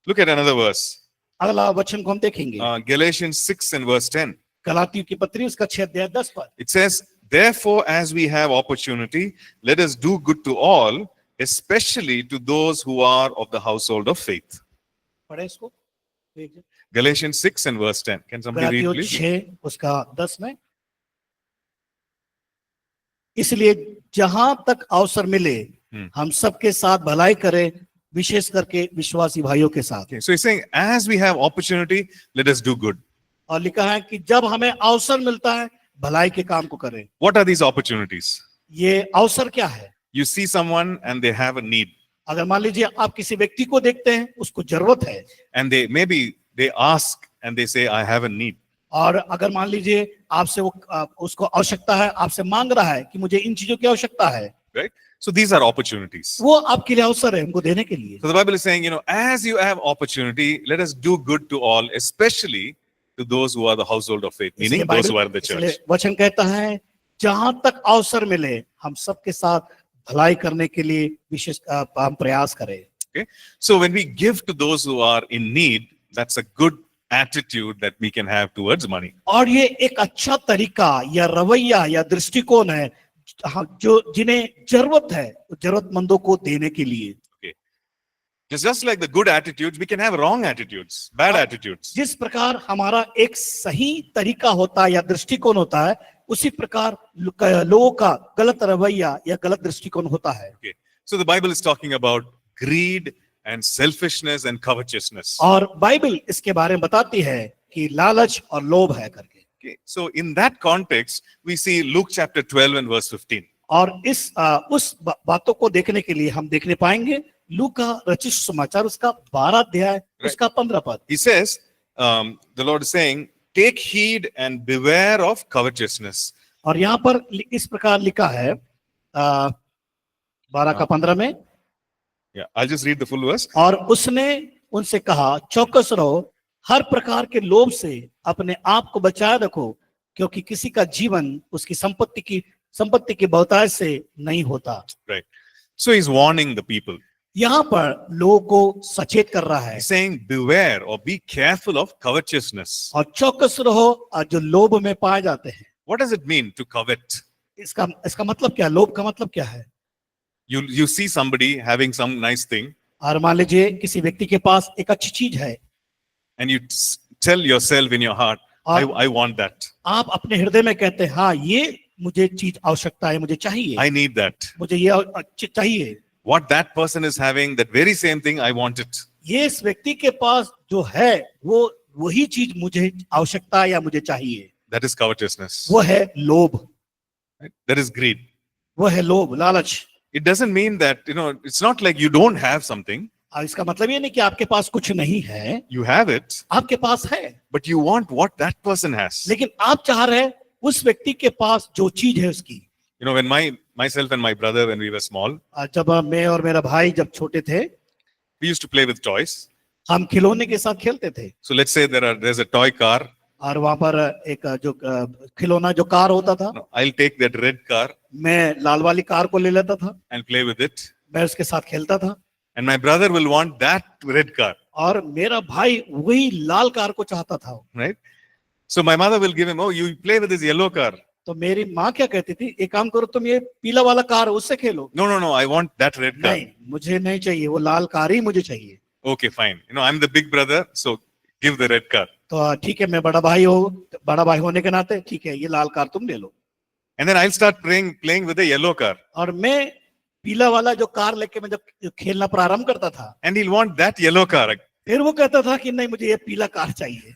Look at another verse. अगला वचन को हम देखेंगे, Galatians 6 and verse 10. गलातियों की पत्री उसका 6:10 पर। It says, therefore, as we have opportunity, let us do good to all, especially to those who are of the household of faith. पढ़े इसको, Galatians 6 and verse 10. Can somebody read, गलातियों please? 6 उसका 10 में। इसलिए जहां तक अवसर मिले हम सबके साथ भलाई करें, विशेष करके विश्वासी भाइयों के साथ। Okay, so he's saying, as we have opportunity, let us do good. और लिखा है कि जब हमें अवसर मिलता है भलाई के काम को करें। What are these opportunities? ये अवसर क्या है? You see someone and they have a need, अगर मान लीजिए आप किसी व्यक्ति को देखते हैं, उसको जरूरत है, and they ask and they say, I have a need. और अगर मान लीजिए आपसे उसको आवश्यकता है, आपसे मांग रहा है कि मुझे इन चीजों की आवश्यकता है, Right? So these are opportunities. वो आपके लिए अवसर है हमको देने के लिए। So the Bible is saying, you know, as you have opportunity, let us do good to all, especially to those who are the household of faith, meaning इसलिए those who are in the इसलिए church. वचन कहता है जहां तक अवसर मिले हम सबके साथ भलाई करने के लिए विशेष हम प्रयास करें। Okay? So when we give to those who are in need, that's a good attitude that we can have towards money. और ये एक अच्छा तरीका या रवैया या दृष्टिकोण है जो जिन्हें जरूरत है जरूरतमंदों को देने के लिए। Just like the good attitudes, we can have wrong attitudes, bad attitudes. जिस प्रकार हमारा एक सही तरीका होता है या दृष्टिकोण होता है, उसी प्रकार लोगों का गलत रवैया या गलत दृष्टिकोण होता है। Okay. So the Bible is talking about greed and selfishness and covetousness. और बाइबल इसके बारे में बताती है कि लालच और लोभ है करके। Okay. So in that context, we see Luke chapter 12 and verse 15. और उस बातों को देखने के लिए हम देखने पाएंगे लूका रचित समाचार उसका 12 अध्याय उसका 15 पद। He says, the Lord is saying, take heed and beware of covetousness. और यहाँ पर इस प्रकार लिखा है 12 का 15 में। Yeah, I'll just read the full verse. और उसने उनसे कहा, चौकस रहो, हर प्रकार के लोभ से अपने आप को बचाए रखो, क्योंकि किसी का जीवन उसकी संपत्ति की बहुतायत से नहीं होता। Right. So he's warning the people. यहाँ पर लोगों को सचेत कर रहा है। He's saying, beware or be careful of covetousness. और चौकस रहो जो लोभ में पाए जाते हैं। What does it mean to covet? इसका मतलब क्या, लोभ का मतलब क्या है? You see somebody having some nice thing, और मान लीजिए किसी व्यक्ति के पास एक अच्छी चीज है, and you tell yourself in your heart, I want that. आप अपने हृदय में कहते हैं, हाँ ये मुझे चीज आवश्यकता है, मुझे चाहिए, I need that. मुझे ये चाहिए। What that person is having, that very same thing, I want it. ये इस व्यक्ति के पास जो है वो वही चीज मुझे आवश्यकता है या मुझे चाहिए। That is covetousness. वो है लोभ, Right? That is greed. वो है लोभ, लालच। It doesn't mean that, it's not like you don't have something. इसका मतलब ये नहीं कि आपके पास कुछ नहीं है, You have it, आपके पास है, but you want what that person has. लेकिन आप चाह रहे हैं उस व्यक्ति के पास जो चीज है उसकी। When myself and my brother, when we were small, जब मैं और मेरा भाई जब छोटे थे, we used to play with toys. हम खिलौने के साथ खेलते थे। So let's say there's a toy car. और वहां पर एक जो खिलौना जो कार होता था, I'll take that red car मैं लाल वाली कार को ले लेता था, and play with it. मैं उसके साथ खेलता था। And my brother will want that red car, और मेरा भाई वही लाल कार को चाहता था। right? So my mother will give him, oh, you play with this yellow car. तो मेरी माँ क्या कहती थी, एक काम करो तुम ये पीला वाला कार उससे खेलो। No, no, no, I want that red car. नहीं, मुझे नहीं चाहिए, वो लाल कार ही मुझे चाहिए। Okay, fine. I'm the big brother, so give the red car. तो ठीक है, मैं बड़ा भाई हूँ, बड़ा भाई होने के नाते ठीक है, ये लाल कार तुम ले लो। And then I'll start playing with the yellow car. और मैं पीला वाला जो कार लेके मैं जब खेलना प्रारंभ करता था, And he'll want that yellow car. फिर वो कहता था कि नहीं, मुझे ये पीला कार चाहिए,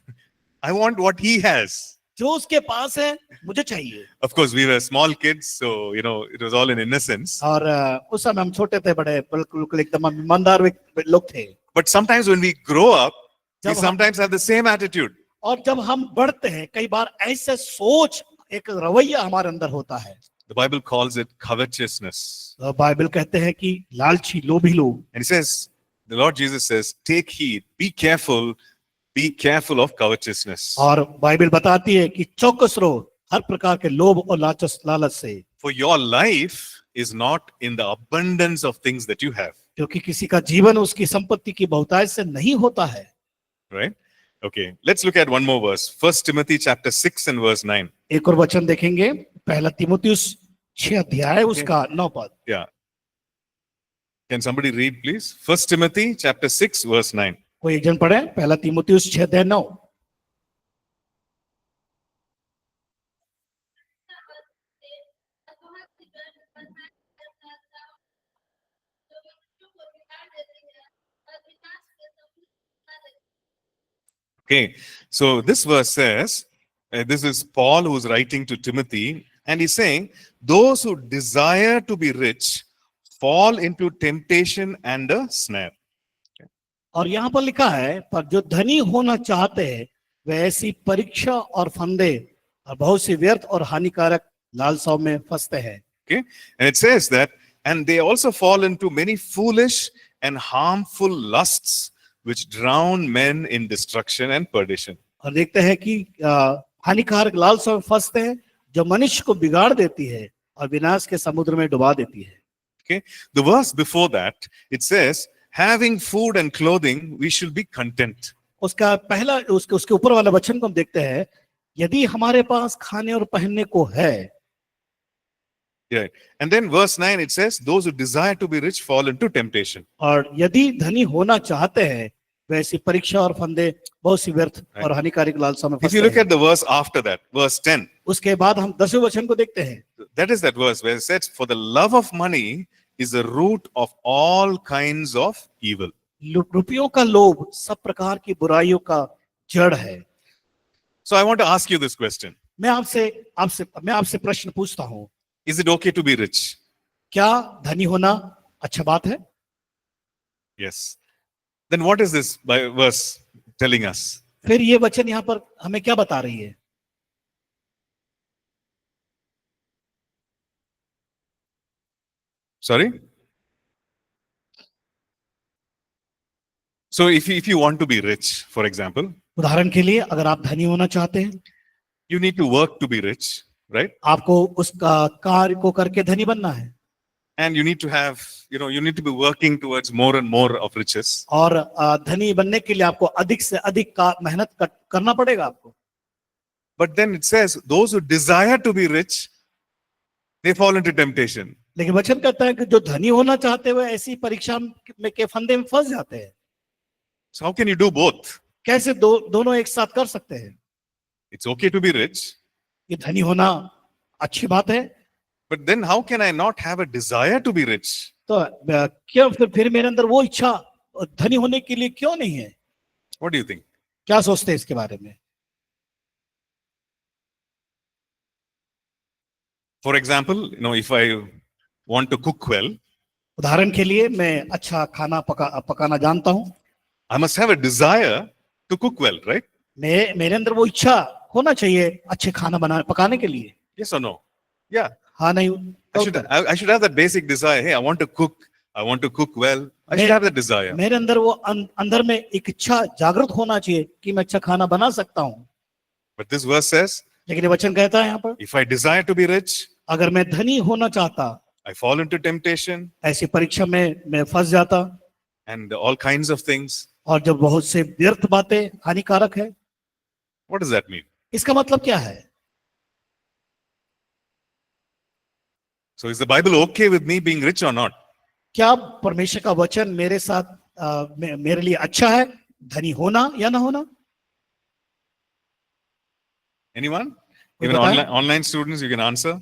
I want what he has. जो उसके पास है मुझे चाहिए। Of course, we were small kids, so it was all in innocence. और उस समय हम छोटे थे, बड़े बिल्कुल एकदम ईमानदार लोग थे। But sometimes when we grow up, we जब हम- sometimes have the same attitude. और जब हम बढ़ते हैं, कई बार ऐसे सोच, एक रवैया हमारे अंदर होता है। The Bible calls it covetousness. तो बाइबल कहते हैं कि लालची, लोभी लोग। And he says, the Lord Jesus says, take heed, be careful of covetousness. और बाइबल बताती है कि चौकस रहो हर प्रकार के लोभ और लालच से, For your life is not in the abundance of things that you have. क्योंकि किसी का जीवन उसकी संपत्ति की बहुतायत से नहीं होता है। Right? Okay, let's look at one more verse. 1 Timothy chapter 6 and verse 9. एक और वचन देखेंगे, पहला तीमुथियुस 6 अध्याय उसका 9 पद। Yeah. Can somebody read, please? 1 Timothy chapter 6 verse 9. कोई एक जन पढ़े, पहला तीमुथियुस 6 अध्याय 9। Okay, so this verse says, this is Paul who's writing to Timothy, and he's saying, those who desire to be rich fall into temptation and a snare. और यहाँ पर लिखा है, पर जो धनी होना चाहते हैं वे ऐसी परीक्षा और फंदे और बहुत सी व्यर्थ और हानिकारक लालसाओं में फंसते हैं। Okay, and it says that, and they also fall into many foolish and harmful lusts which drown men in destruction and perdition. और देखते हैं कि हानिकारक लालसाओं में फंसते हैं जो मनुष्य को बिगाड़ देती है और विनाश के समुद्र में डुबा देती है। Okay, the verse before that, it says, having food and clothing, we should be content. उसका पहला उसके ऊपर वाला वचन को हम देखते हैं, यदि हमारे पास खाने और पहनने को है। Yeah. And then verse 9, it says, those who desire to be rich fall into temptation. और यदि धनी होना चाहते हैं वैसी परीक्षा और फंदे बहुत सी व्यर्थ और हानिकारक लालसाओं में If you फंसते look हैं। at the verse after that, verse 10, उसके बाद हम 10वें वचन को देखते हैं, that is that verse where it says, for the love of money is the root of all kinds of evil. रुपयों का लोभ सब प्रकार की बुराइयों का जड़ है। So I want to ask you this question. मैं आपसे प्रश्न पूछता हूँ, Is it okay to be rich? क्या धनी होना अच्छा बात है? Yes. Then what is this verse telling us? फिर ये वचन यहाँ पर हमें क्या बता रही है? Sorry? So if you want to be rich, for example, उदाहरण के लिए अगर आप धनी होना चाहते हैं, you need to work to be rich, right? आपको उसका कार्य को करके धनी बनना है, And you need to have, you need to be working towards more and more of riches. और धनी बनने के लिए आपको अधिक से अधिक का मेहनत करना पड़ेगा आपको। But then it says, those who desire to be rich, they fall into temptation. लेकिन वचन कहता है कि जो धनी होना चाहते हुए ऐसी परीक्षा में के फंदे में फंस जाते हैं। So how can you do both? कैसे दोनों एक साथ कर सकते हैं? It's okay to be rich, ये धनी होना अच्छी बात है, but then how can I not have a desire to be rich? तो क्यों फिर मेरे अंदर वो इच्छा धनी होने के लिए क्यों नहीं है? What do you think? क्या सोचते हैं इसके बारे में? For example, if I want to cook well, उदाहरण के लिए मैं अच्छा खाना पकाना जानता हूँ, I must have a desire to cook well, right? मेरे अंदर वो इच्छा होना चाहिए अच्छे खाना पकाने के लिए। Yes or no? Yeah. हाँ नहीं, I should have that basic desire. Hey, I want to cook well. I should have that desire. मेरे अंदर वो अंदर में एक इच्छा जागृत होना चाहिए कि मैं अच्छा खाना बना सकता हूँ। But this verse says, लेकिन ये वचन कहता है यहाँ पर, if I desire to be rich, अगर मैं धनी होना चाहता, I fall into temptation ऐसी परीक्षा में मैं फंस जाता, and all kinds of things. और जब बहुत से व्यर्थ बातें हानिकारक है। What does that mean? इसका मतलब क्या है? So is the Bible okay with me being rich or not? क्या परमेश्वर का वचन मेरे साथ मेरे लिए अच्छा है धनी होना या ना होना? Anyone? कोई Even बताए? online students, you can answer.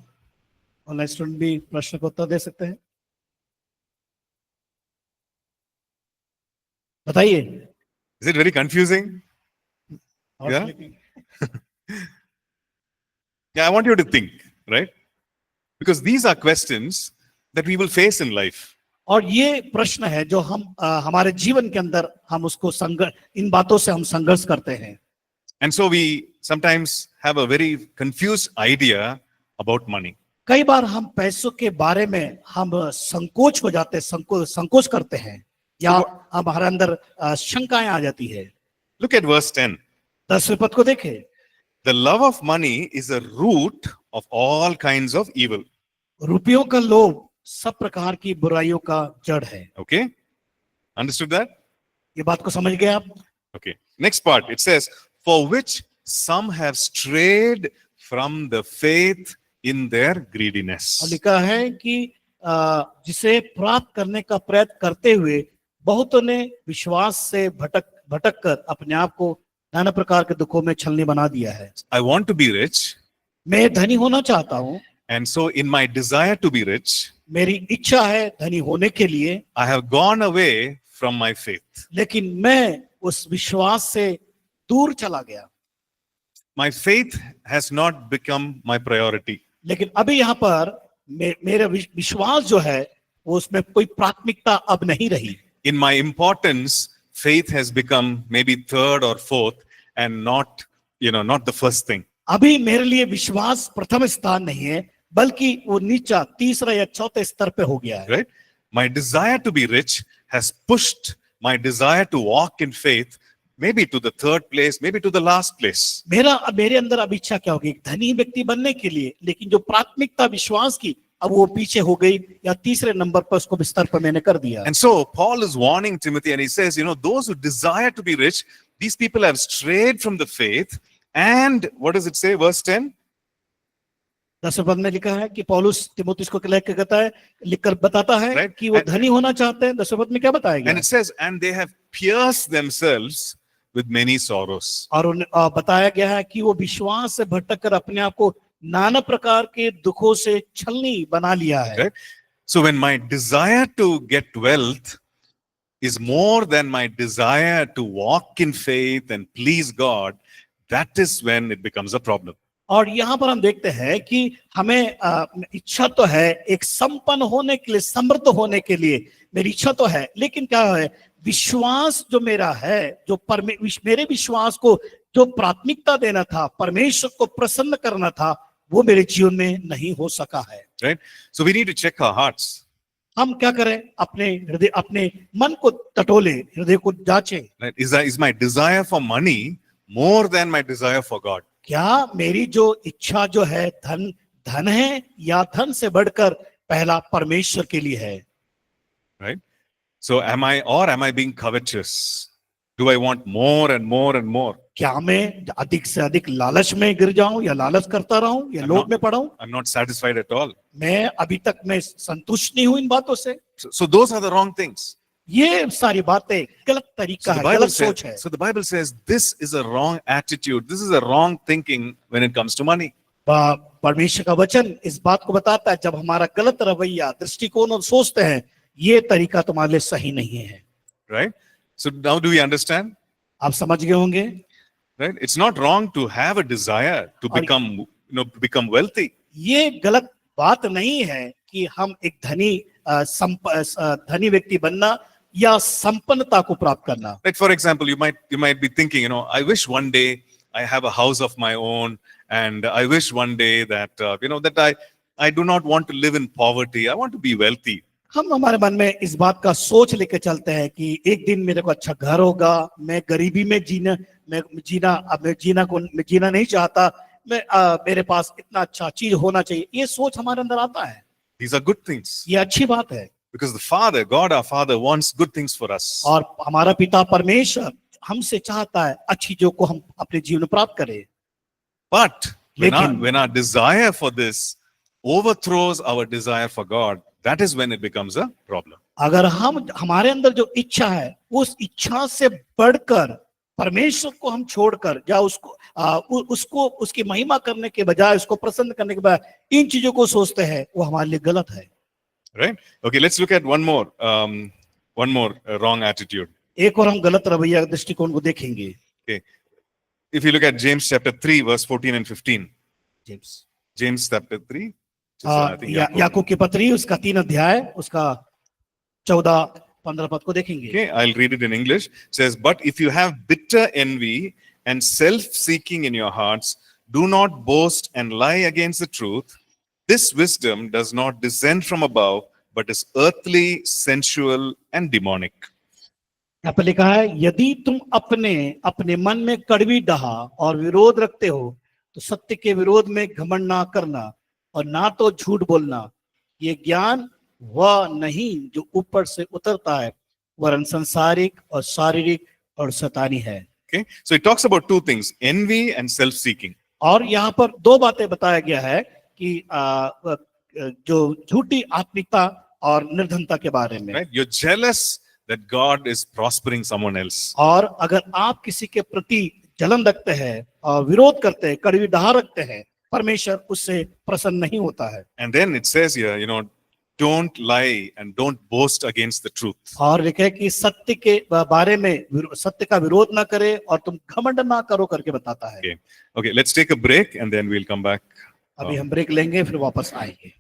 Online student भी प्रश्न का उत्तर दे सकते हैं, बताइए। Is it very confusing? Yeah? Yeah, I want you to think, right? Because these are questions that we will face in life. और ये प्रश्न है जो हम हमारे जीवन के अंदर हम उसको इन बातों से हम संघर्ष करते हैं। And so we sometimes have a very confused idea about money. कई बार हम पैसों के बारे में हम संकोच हो जाते हैं, संकोच करते हैं या हमारे अंदर शंकाएं आ जाती है। Look at verse 10. 10वें पद को देखें। The love of money is a root of all kinds of evil. रुपयों का लोभ सब प्रकार की बुराइयों का जड़ है। Okay? Understood that? ये बात को समझ गए आप? Okay. Next part, it says, for which some have strayed from the faith in their greediness. और लिखा है कि जिसे प्राप्त करने का प्रयत्न करते हुए बहुतों ने विश्वास से भटक कर अपने आप को नाना प्रकार के दुखों में छलनी बना दिया है। I want to be rich, मैं धनी होना चाहता हूँ, and so in my desire to be rich, मेरी इच्छा है धनी होने के लिए, I have gone away from my faith. लेकिन मैं उस विश्वास से दूर चला गया। My faith has not become my priority. लेकिन अभी यहाँ पर मेरा विश्वास जो है वो उसमें कोई प्राथमिकता अब नहीं रही। In my importance, faith has become maybe third or fourth and not the first thing. अभी मेरे लिए विश्वास प्रथम स्थान नहीं है, बल्कि वो नीचा तीसरा या चौथे स्तर पे हो गया है। Right? My desire to be rich has pushed my desire to walk in faith maybe to the third place, maybe to the last place. मेरे अंदर अब इच्छा क्या होगी? धनी व्यक्ति बनने के लिए, लेकिन जो प्राथमिकता विश्वास की अब वो पीछे हो गई या तीसरे नंबर पर उसको स्तर पर मैंने कर दिया। And so Paul is warning Timothy and he says, those who desire to be rich, these people have strayed from the faith. And what does it say? Verse 10. 10वें पद में लिखा है कि पौलुस तिमोथियुस को लिखकर बताता है Right. कि वो धनी होना चाहते हैं। 10वें पद में क्या बताया गया? And it says, and they have pierced themselves with many sorrows. और बताया गया है कि वो विश्वास से भटक कर अपने आप को नाना प्रकार के दुखों से छलनी बना लिया है। Right? So when my desire to get wealth is more than my desire to walk in faith and please God, that is when it becomes a problem. और यहाँ पर हम देखते हैं कि हमें इच्छा तो है एक संपन्न होने के लिए, समृद्ध होने के लिए मेरी इच्छा तो है, लेकिन क्या है विश्वास जो मेरा है, जो मेरे विश्वास को जो प्राथमिकता देना था, परमेश्वर को प्रसन्न करना था, वो मेरे जीवन में नहीं हो सका है। Right? So we need to check our hearts. हम क्या करें? अपने हृदय, अपने मन को टटोले, हृदय को जांचें। Right? Is my desire for money more than my desire for God? क्या मेरी जो इच्छा जो है धन है या धन से बढ़कर पहला परमेश्वर के लिए है? Right? So am I being covetous? Do I want more and more and more? क्या मैं अधिक से अधिक लालच में गिर जाऊं या लालच करता रहूं या लोभ में पड़ूं? I'm not satisfied at all. मैं अभी तक मैं संतुष्ट नहीं हूं इन बातों से। So those are the wrong things. ये सारी बातें गलत तरीका है, गलत सोच है। So the Bible says this is a wrong attitude. This is a wrong thinking when it comes to money. परमेश्वर का वचन इस बात को बताता है, जब हमारा गलत रवैया, दृष्टिकोण और सोचते हैं, ये तरीका तुम्हारे लिए सही नहीं है। Right? So now do we understand? आप समझ गए होंगे। Right? It's not wrong to have a desire to become wealthy. ये गलत बात नहीं है कि हम एक धनी व्यक्ति बनना या संपन्नता को प्राप्त करना। Like for example, you might be thinking, I wish one day I have a house of my own, and I wish one day that that I do not want to live in poverty. I want to be wealthy. हम हमारे मन में इस बात का सोच लेके चलते हैं कि एक दिन मेरे को अच्छा घर होगा, मैं गरीबी में जीना नहीं चाहता, मेरे पास इतना अच्छा चीज होना चाहिए। ये सोच हमारे अंदर आता है। These are good things. ये अच्छी बात है, because God our Father wants good things for us. और हमारा पिता परमेश्वर हमसे चाहता है अच्छी चीजों को हम अपने जीवन में प्राप्त करें। But when our desire for this overthrows our desire for God, that is when it becomes a problem. अगर हमारे अंदर जो इच्छा है उस इच्छा से बढ़कर परमेश्वर को हम छोड़कर या उसको उसकी महिमा करने के बजाय उसको प्रसन्न करने के बजाय इन चीजों को सोचते हैं, वो हमारे लिए गलत है। Right? Okay, let's look at one more wrong attitude. एक और हम गलत रवैया दृष्टिकोण को देखेंगे। Okay. If you look at James chapter 3, verse 14 and 15. James chapter 3. I think Yaakov. याकूब की पत्री उसका 3 अध्याय उसका 14-15 पद को देखेंगे। Okay, I'll read it in English. It says, but if you have bitter envy and self-seeking in your hearts, do not boast and lie against the truth. This wisdom does not descend from above, but is earthly, sensual, and demonic. यहाँ पर लिखा है, यदि तुम अपने मन में कड़वी डहा और विरोध रखते हो, तो सत्य के विरोध में घमंड ना करना और ना तो झूठ बोलना। ये ज्ञान वह नहीं जो ऊपर से उतरता है, वरन संसारिक और शारीरिक और शैतानी है। Okay, so it talks about two things: envy and self-seeking. और यहाँ पर 2 बातें बताया गया है कि जो झूठी आत्मिकता और निर्धनता के बारे में। Right? You're jealous that God is prospering someone else. और अगर आप किसी के प्रति जलन रखते हैं और विरोध करते हैं, कड़वी डहा रखते हैं, परमेश्वर उससे प्रसन्न नहीं होता है। And then it says here, don't lie and don't boast against the truth. और लिखा है कि सत्य के बारे में सत्य का विरोध ना करे और तुम घमंड ना करो करके बताता है। Okay, let's take a break and then we'll come back. अभी हम ब्रेक लेंगे, फिर वापस आएंगे।